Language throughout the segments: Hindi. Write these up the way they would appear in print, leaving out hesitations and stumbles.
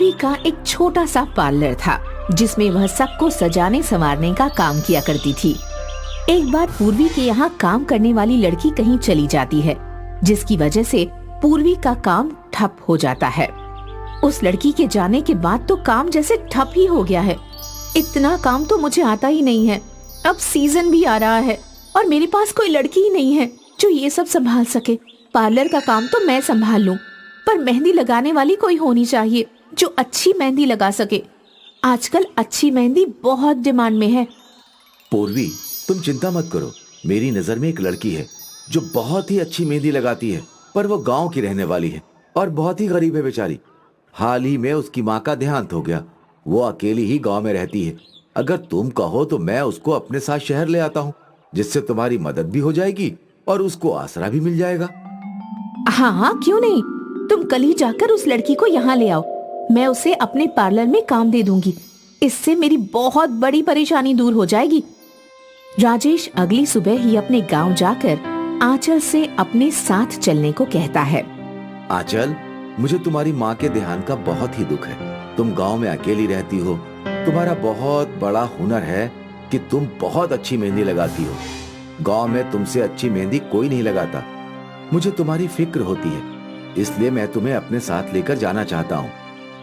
पूर्वी का एक छोटा सा पार्लर था जिसमें वह सबको सजाने संवारने का काम किया करती थी। एक बार पूर्वी के यहाँ काम करने वाली लड़की कहीं चली जाती है, जिसकी वजह से पूर्वी का काम ठप हो जाता है। उस लड़की के जाने के बाद तो काम जैसे ठप ही हो गया है। इतना काम तो मुझे आता ही नहीं है। अब सीजन भी आ रहा है और मेरे पास कोई लड़की ही नहीं है जो ये सब संभाल सके। पार्लर का काम तो मैं संभाल लूं, पर मेहंदी लगाने वाली कोई होनी चाहिए जो अच्छी मेहंदी लगा सके। आजकल अच्छी मेहंदी बहुत डिमांड में है। पूर्वी, तुम चिंता मत करो। मेरी नजर में एक लड़की है जो बहुत ही अच्छी मेहंदी लगाती है, पर वो गांव की रहने वाली है और बहुत ही गरीब है बेचारी। हाल ही में उसकी माँ का देहांत हो गया। वो अकेली ही गांव में रहती है। अगर तुम कहो तो मैं उसको अपने साथ शहर ले आता हूँ, जिससे तुम्हारी मदद भी हो जाएगी और उसको आसरा भी मिल जाएगा। हाँ, क्यों नहीं। तुम कल ही जाकर उस लड़की को यहाँ ले आओ। मैं उसे अपने पार्लर में काम दे दूंगी। इससे मेरी बहुत बड़ी परेशानी दूर हो जाएगी। राजेश अगली सुबह ही अपने गांव जाकर आंचल से अपने साथ चलने को कहता है। आंचल, मुझे तुम्हारी माँ के देहांत का बहुत ही दुख है। तुम गांव में अकेली रहती हो। तुम्हारा बहुत बड़ा हुनर है कि तुम बहुत अच्छी मेहंदी लगाती हो। गांव में तुमसे अच्छी मेहंदी कोई नहीं लगाता। मुझे तुम्हारी फिक्र होती है, इसलिए मैं तुम्हें अपने साथ लेकर जाना चाहता हूँ।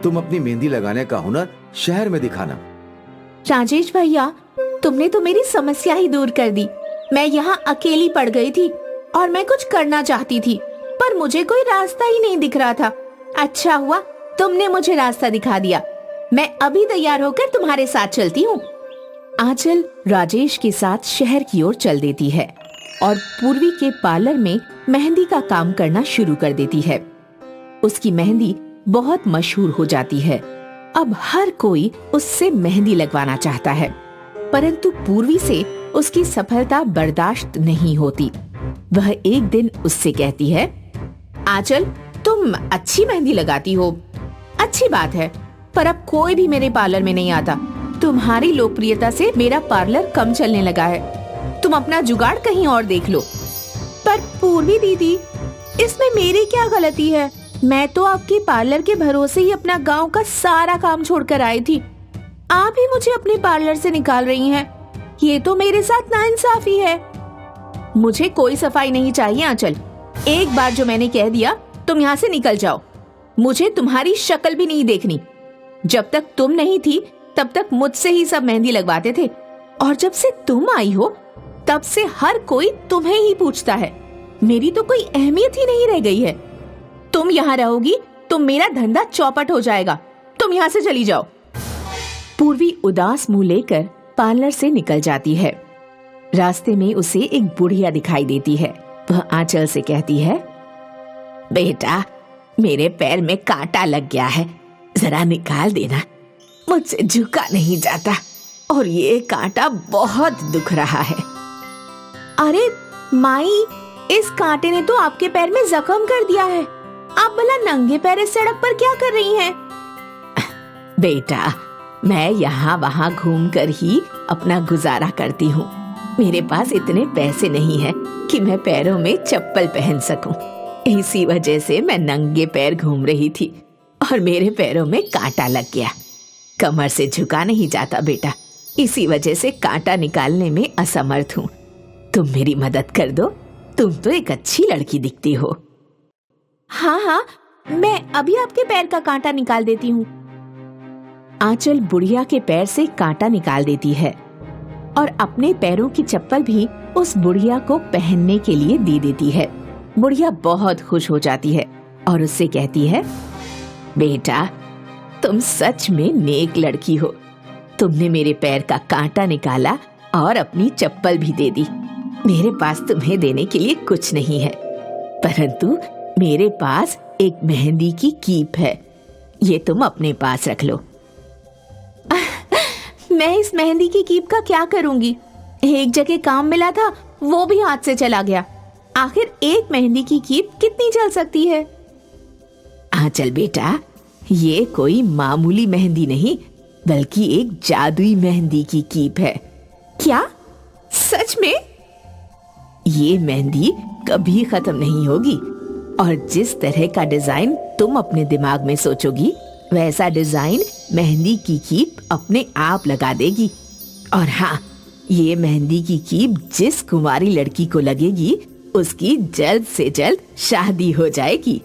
तुम अपनी मेहंदी लगाने का हुनर शहर में दिखाना। राजेश भैया, तुमने तो मेरी समस्या ही दूर कर दी। मैं यहाँ अकेली पड़ गई थी और मैं कुछ करना चाहती थी, पर मुझे कोई रास्ता ही नहीं दिख रहा था। अच्छा हुआ तुमने मुझे रास्ता दिखा दिया। मैं अभी तैयार होकर तुम्हारे साथ चलती हूँ। आंचल राजेश के साथ शहर की ओर चल देती है और पूर्वी के पार्लर में मेहंदी का काम करना शुरू कर देती है। उसकी मेहंदी बहुत मशहूर हो जाती है। अब हर कोई उससे मेहंदी लगवाना चाहता है, परंतु पूर्वी से उसकी सफलता बर्दाश्त नहीं होती। वह एक दिन उससे कहती है, आंचल, तुम अच्छी मेहंदी लगाती हो, अच्छी बात है, पर अब कोई भी मेरे पार्लर में नहीं आता। तुम्हारी लोकप्रियता से मेरा पार्लर कम चलने लगा है। तुम अपना जुगाड़ कहीं और देख लो। पर पूर्वी दीदी, इसमें मेरी क्या गलती है? मैं तो आपके पार्लर के भरोसे ही अपना गांव का सारा काम छोड़कर आई थी। आप ही मुझे अपने पार्लर से निकाल रही हैं। ये तो मेरे साथ नाइंसाफी है। मुझे कोई सफाई नहीं चाहिए आंचल। एक बार जो मैंने कह दिया, तुम यहाँ से निकल जाओ। मुझे तुम्हारी शक्ल भी नहीं देखनी। जब तक तुम नहीं थी तब तक मुझसे ही सब मेहंदी लगवाते थे, और जब से तुम आई हो तब से हर कोई तुम्हें ही पूछता है। मेरी तो कोई अहमियत ही नहीं रह गई है। तुम यहाँ रहोगी तो मेरा धंधा चौपट हो जाएगा। तुम यहाँ से चली जाओ। पूर्वी उदास मुंह लेकर पार्लर से निकल जाती है। रास्ते में उसे एक बुढ़िया दिखाई देती है। वह आंचल से कहती है, बेटा, मेरे पैर में कांटा लग गया है, जरा निकाल देना। मुझसे झुका नहीं जाता और ये कांटा बहुत दुख रहा है। अरे माई, इस कांटे ने तो आपके पैर में जख्म कर दिया है। आप भला नंगे पैर इस सड़क पर क्या कर रही हैं? बेटा, मैं यहाँ वहाँ घूमकर ही अपना गुजारा करती हूँ। मेरे पास इतने पैसे नहीं हैं कि मैं पैरों में चप्पल पहन सकूं। इसी वजह से मैं नंगे पैर घूम रही थी और मेरे पैरों में कांटा लग गया। कमर से झुका नहीं जाता बेटा, इसी वजह से कांटा निकालने में असमर्थ हूँ। तुम मेरी मदद कर दो। तुम तो एक अच्छी लड़की दिखती हो। हाँ, मैं अभी आपके पैर का कांटा निकाल देती हूँ। आंचल बुढ़िया के पैर से कांटा निकाल देती है और अपने पैरों की चप्पल भी उस बुढ़िया को पहनने के लिए दे देती है। बुढ़िया बहुत खुश हो जाती है और उससे कहती है, बेटा, तुम सच में नेक लड़की हो। तुमने मेरे पैर का कांटा निकाला और अपनी चप्पल भी दे दी। मेरे पास तुम्हें देने के लिए कुछ नहीं है, परंतु मेरे पास एक मेहंदी की कीप है। ये तुम अपने पास रख लो। मैं इस मेहंदी की कीप का क्या करूंगी? एक जगह काम मिला था, वो भी हाथ से चला गया। आखिर एक मेहंदी की कीप कितनी चल सकती है? आंचल बेटा, ये कोई मामूली मेहंदी नहीं, बल्कि एक जादुई मेहंदी की कीप है। क्या? सच में? ये मेहंदी कभी खत्म नहीं होगी और जिस तरह का डिजाइन तुम अपने दिमाग में सोचोगी, वैसा डिजाइन मेहंदी की कीप अपने आप लगा देगी। और हाँ, ये मेहंदी की कीप जिस कुंवारी लड़की को लगेगी उसकी जल्द से जल्द शादी हो जाएगी।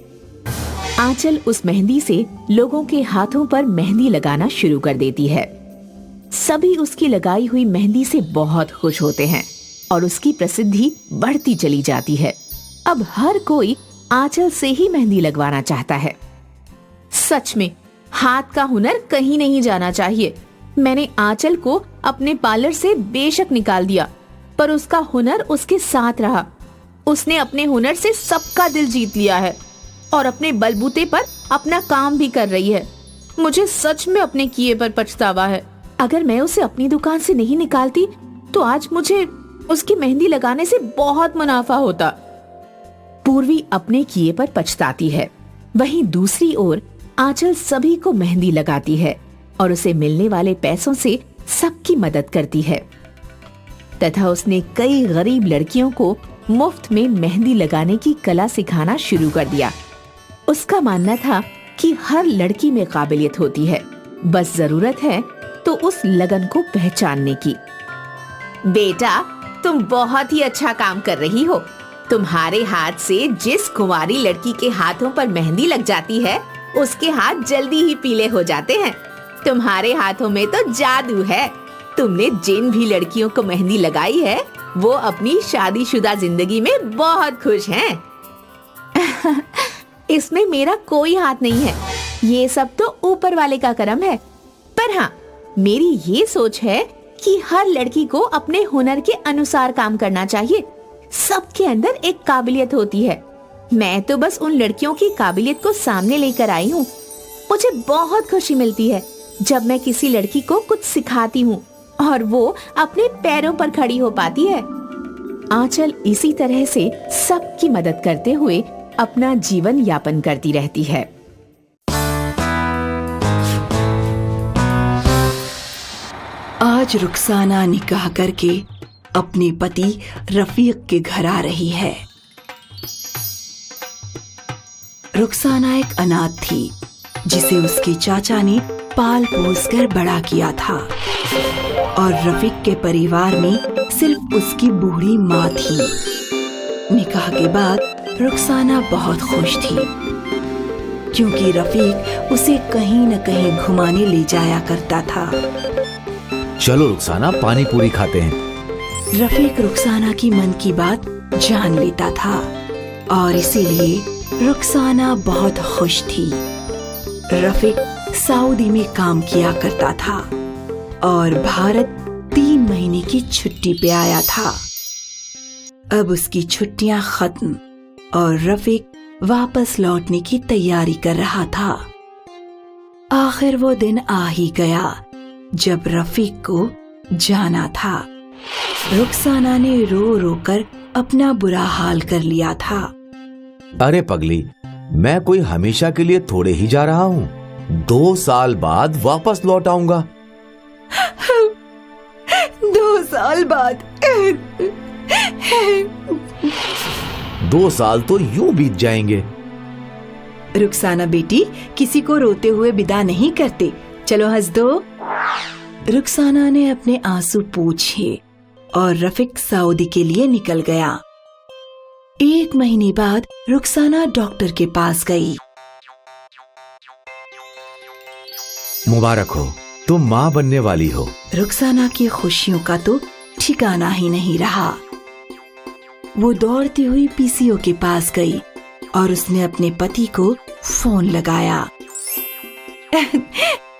आंचल उस मेहंदी से लोगों के हाथों पर मेहंदी लगाना शुरू कर देती है। सभी उसकी लगाई हुई मेहंदी से बहुत खुश होते हैं और उसकी प्रसिद्धि बढ़ती चली जाती है। अब हर कोई आंचल से ही मेहंदी लगवाना चाहता है। सच में हाथ का हुनर कहीं नहीं जाना चाहिए। मैंने आंचल को अपने पार्लर से बेशक निकाल दिया, पर उसका हुनर उसके साथ रहा। उसने अपने हुनर से सबका दिल जीत लिया है और अपने बलबूते पर अपना काम भी कर रही है। मुझे सच में अपने किए पर पछतावा है। अगर मैं उसे अपनी दुकान से नहीं निकालती तो आज मुझे उसकी मेहंदी लगाने से बहुत मुनाफा होता। पूर्वी अपने किए पर पछताती है। वहीं दूसरी ओर आंचल सभी को मेहंदी लगाती है और उसे मिलने वाले पैसों से सबकी मदद करती है तथा उसने कई गरीब लड़कियों को मुफ्त में मेहंदी लगाने की कला सिखाना शुरू कर दिया। उसका मानना था कि हर लड़की में काबिलियत होती है, बस जरूरत है तो उस लगन को पहचानने की। बेटा, तुम बहुत ही अच्छा काम कर रही हो। तुम्हारे हाथ से जिस कुंवारी लड़की के हाथों पर मेहंदी लग जाती है उसके हाथ जल्दी ही पीले हो जाते हैं। तुम्हारे हाथों में तो जादू है। तुमने जिन भी लड़कियों को मेहंदी लगाई है वो अपनी शादीशुदा जिंदगी में बहुत खुश हैं। इसमें मेरा कोई हाथ नहीं है, ये सब तो ऊपर वाले का करम है। पर हाँ, मेरी ये सोच है कि हर लड़की को अपने हुनर के अनुसार काम करना चाहिए। सबके अंदर एक काबिलियत होती है। मैं तो बस उन लड़कियों की काबिलियत को सामने लेकर आई हूँ। मुझे बहुत खुशी मिलती है जब मैं किसी लड़की को कुछ सिखाती हूँ और वो अपने पैरों पर खड़ी हो पाती है। आंचल इसी तरह से सबकी मदद करते हुए अपना जीवन यापन करती रहती है। आज रुखसाना निकाह करके अपने पति रफीक के घर आ रही है। रुखसाना एक अनाथ थी जिसे उसके चाचा ने पाल पोस कर बड़ा किया था और रफीक के परिवार में सिर्फ उसकी बूढ़ी माँ थी। निकाह के बाद रुखसाना बहुत खुश थी क्योंकि रफीक उसे कहीं न कहीं घुमाने ले जाया करता था। चलो रुखसाना, पानी पूरी खाते हैं। रफीक रुखसाना की मन की बात जान लेता था और इसीलिए रुखसाना बहुत खुश थी। रफीक सऊदी में काम किया करता था और भारत 3 महीने की छुट्टी पे आया था। अब उसकी छुट्टियां खत्म और रफीक वापस लौटने की तैयारी कर रहा था। आखिर वो दिन आ ही गया जब रफीक को जाना था। रुखसाना ने रो रो कर अपना बुरा हाल कर लिया था। अरे पगली, मैं कोई हमेशा के लिए थोड़े ही जा रहा हूँ। 2 साल बाद वापस लौट आऊंगा। 2 साल बाद? 2 साल तो यूं बीत जाएंगे। रुखसाना बेटी, किसी को रोते हुए विदा नहीं करते, चलो हंस दो। रुखसाना ने अपने आंसू पोंछे और रफीक सऊदी के लिए निकल गया। 1 महीने बाद रुखसाना डॉक्टर के पास गई। मुबारक हो, तुम माँ बनने वाली हो। रुखसाना की खुशियों का तो ठिकाना ही नहीं रहा। वो दौड़ती हुई पीसीओ के पास गई और उसने अपने पति को फोन लगाया।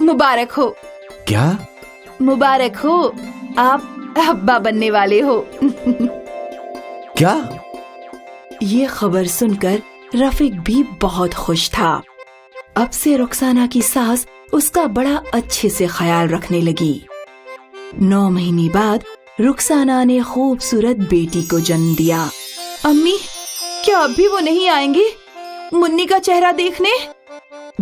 मुबारक हो। क्या? मुबारक हो, आप अब्बा बनने वाले हो। क्या? ये खबर सुनकर रफीक भी बहुत खुश था। अब से रुखसाना की सास उसका बड़ा अच्छे से ख्याल रखने लगी। 9 महीने बाद रुखसाना ने खूबसूरत बेटी को जन्म दिया। अम्मी, क्या अब भी वो नहीं आएंगे मुन्नी का चेहरा देखने?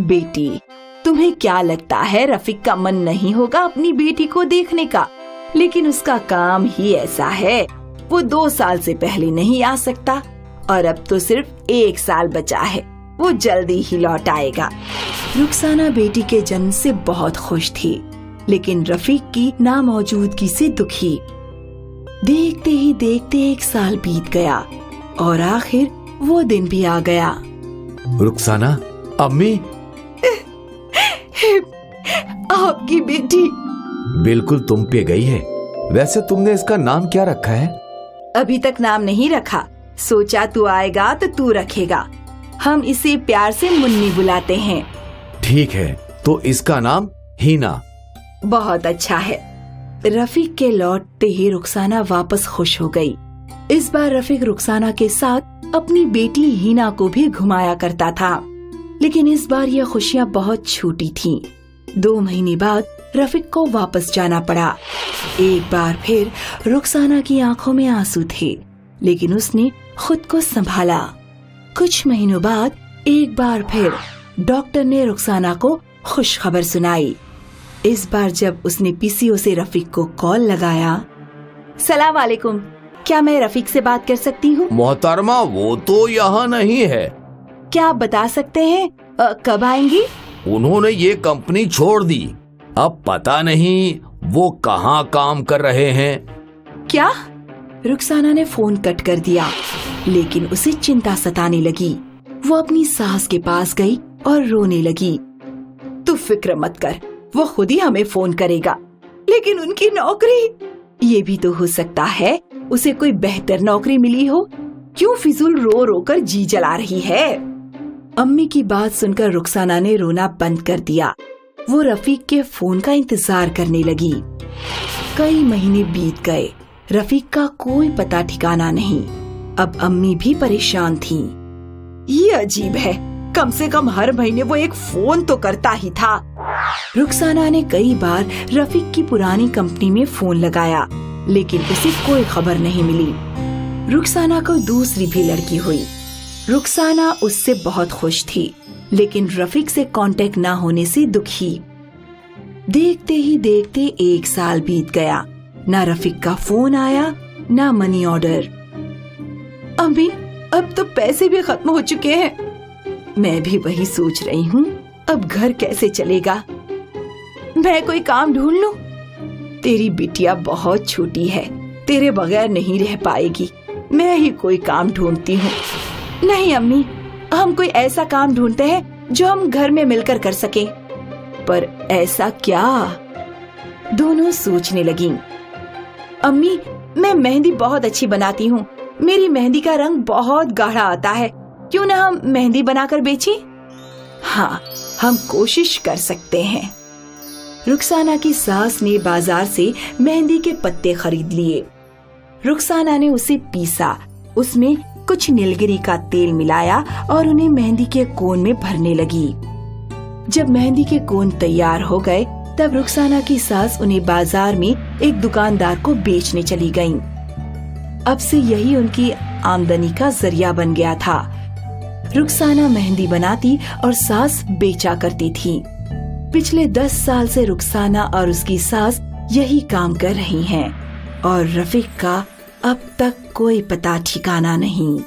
बेटी, तुम्हें क्या लगता है रफीक का मन नहीं होगा अपनी बेटी को देखने का? लेकिन उसका काम ही ऐसा है, वो 2 साल से पहले नहीं आ सकता और अब तो सिर्फ 1 साल बचा है। वो जल्दी ही लौट आएगा। रुखसाना बेटी के जन्म से बहुत खुश थी, लेकिन रफीक की नामौजूदगी से दुखी। देखते ही देखते 1 साल बीत गया और आखिर वो दिन भी आ गया। रुखसाना, अम्मी। आपकी बेटी बिल्कुल तुम पे गई है। वैसे तुमने इसका नाम क्या रखा है? अभी तक नाम नहीं रखा, सोचा तू आएगा तो तू रखेगा। हम इसे प्यार से मुन्नी बुलाते हैं। ठीक है, तो इसका नाम हीना। बहुत अच्छा है। रफीक के लौटते ही रुखसाना वापस खुश हो गई। इस बार रफीक रुखसाना के साथ अपनी बेटी हीना को भी घुमाया करता था, लेकिन इस बार ये खुशियाँ बहुत छोटी थीं। 2 महीने बाद रफीक को वापस जाना पड़ा। एक बार फिर रुखसाना की आंखों में आंसू थे, लेकिन उसने खुद को संभाला। कुछ महीनों बाद एक बार फिर डॉक्टर ने रुखसाना को खुश खबर सुनाई। इस बार जब उसने पीसीओ से रफीक को कॉल लगाया। सलाम वालेकुम, क्या मैं रफीक से बात कर सकती हूँ? मोहतरमा, वो तो यहाँ नहीं है। क्या आप बता सकते हैं कब आएंगी? उन्होंने ये कंपनी छोड़ दी। अब पता नहीं वो कहाँ काम कर रहे हैं। क्या? रुखसाना ने फोन कट कर दिया, लेकिन उसे चिंता सताने लगी। वो अपनी सास के पास गई और रोने लगी। तू फिक्र मत कर, वो खुद ही हमें फोन करेगा। लेकिन उनकी नौकरी, ये भी तो हो सकता है उसे कोई बेहतर नौकरी मिली हो। क्यों फिजूल रो रो कर जी जला रही है? अम्मी की बात सुनकर रुखसाना ने रोना बंद कर दिया। वो रफीक के फोन का इंतजार करने लगी। कई महीने बीत गए, रफीक का कोई पता ठिकाना नहीं। अब अम्मी भी परेशान थीं। ये अजीब है, कम से कम हर महीने वो एक फोन तो करता ही था। रुखसाना ने कई बार रफीक की पुरानी कंपनी में फोन लगाया, लेकिन उसे कोई खबर नहीं मिली। रुखसाना को दूसरी भी लड़की हुई। रुखसाना उससे बहुत खुश थी, लेकिन रफीक से कांटेक्ट ना होने से दुखी। देखते ही देखते 1 साल बीत गया। ना रफीक का फोन आया, ना मनी ऑर्डर। अम्मी, अब तो पैसे भी खत्म हो चुके हैं। मैं भी वही सोच रही हूँ, अब घर कैसे चलेगा? मैं कोई काम ढूंढ लूं? तेरी बिटिया बहुत छोटी है, तेरे बगैर नहीं रह पाएगी। मैं ही कोई काम ढूंढती हूँ। नहीं अम्मी, हम कोई ऐसा काम ढूंढते हैं जो हम घर में मिलकर कर सकें। पर ऐसा क्या? दोनों सोचने लगीं। अम्मी, मैं मेहंदी बहुत अच्छी बनाती हूँ। मेरी मेहंदी का रंग बहुत गाढ़ा आता है। क्यों ना हम मेहंदी बनाकर बेचें? हाँ, हम कोशिश कर सकते हैं। रुखसाना की सास ने बाजार से मेहंदी के पत्ते खरीद लिए। रुखसाना ने उसे पीसा, उसमें कुछ नीलगिरी का तेल मिलाया और उन्हें मेहंदी के कोन में भरने लगी। जब मेहंदी के कोन तैयार हो गए, तब रुखसाना की सास उन्हें बाजार में एक दुकानदार को बेचने चली गईं। अब से यही उनकी आमदनी का जरिया बन गया था। रुखसाना मेहंदी बनाती और सास बेचा करती थी। पिछले 10 साल से रुखसाना और उसकी सास यही काम कर रही हैं और रफीक का अब तक कोई पता ठिकाना नहीं।